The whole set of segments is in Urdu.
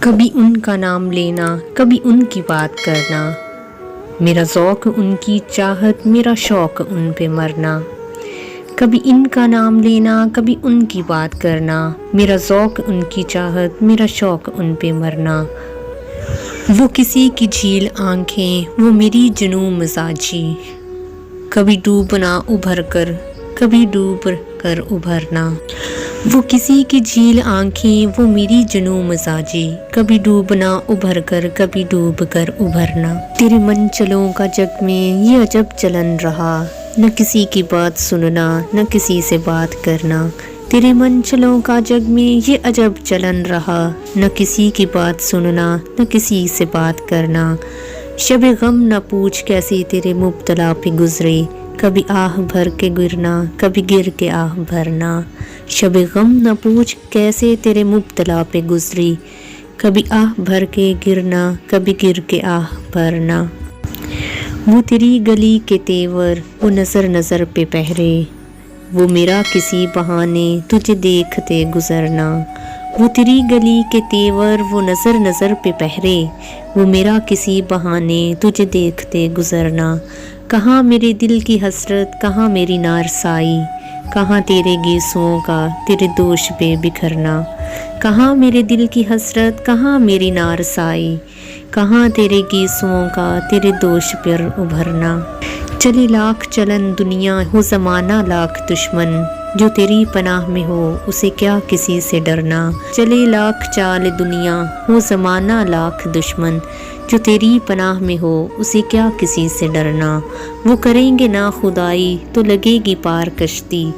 کبھی ان کا نام لینا، کبھی ان کی بات کرنا، میرا ذوق ان کی چاہت، میرا شوق ان پہ مرنا۔ کبھی ان کا نام لینا، کبھی ان کی بات کرنا، میرا ذوق ان کی چاہت، میرا شوق ان پہ مرنا۔ وہ کسی کی جھیل آنکھیں، وہ میری جنوں مزاجی، کبھی ڈوبنا ابھر کر، کبھی ڈوب کر ابھرنا۔ وہ کسی کی جھیل آنکھیں، وہ میری جنوں مزاجی، کبھی ڈوبنا ابھر کر، کبھی ڈوب کر ابھرنا۔ تیرے منچلوں کا جگ میں یہ عجب چلن رہا، نہ کسی کی بات سننا، نہ کسی سے بات کرنا۔ تیرے منچلوں کا جگ میں یہ عجب چلن رہا، نہ کسی کی بات سننا، نہ کسی سے بات کرنا۔ شب غم نہ پوچھ کیسے تیرے مبتلا پہ گزرے، کبھی آہ بھر کے گرنا، کبھی گر کے آہ بھرنا۔ شب غم نہ پوچھ کیسے تیرے مبتلا پہ گزری، کبھی آہ بھر کے گرنا، کبھی گر کے آہ بھرنا۔ وہ تیری گلی کے تیور، وہ نظر نظر پہ پہرے، وہ میرا کسی بہانے تجھے دیکھتے گزرنا۔ وہ تیری گلی کے تیور، وہ نظر نظر پہ پہرے، وہ میرا کسی بہانے تجھے دیکھتے گزرنا۔ کہاں میرے دل کی حسرت، کہاں میری نارسائی، کہاں تیرے گیسوؤں کا تیرے دوش پہ بکھرنا۔ کہاں میرے دل کی حسرت، کہاں میری نارسائی، کہاں تیرے گیسوؤں کا تیرے دوش پر ابھرنا۔ چلے لاکھ چلن دنیا، ہو زمانہ لاکھ دشمن، جو تیری پناہ میں ہو اسے کیا کسی سے ڈرنا۔ چلے لاکھ چال دنیا، ہو زمانہ لاکھ دشمن، جو تیری پناہ میں ہو اسے کیا کسی سے ڈرنا۔ وہ کریں گے نا خدائی تو لگے گی پار کشتی،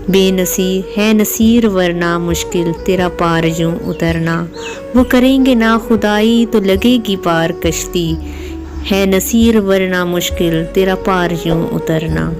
بے نصیر ہے نصیر ورنہ مشکل تیرا پار یوں اترنا۔ وہ کریں گے نا خدائی تو لگے گی پار کشتی، ہے نصیر ورنہ مشکل تیرا پار یوں اترنا۔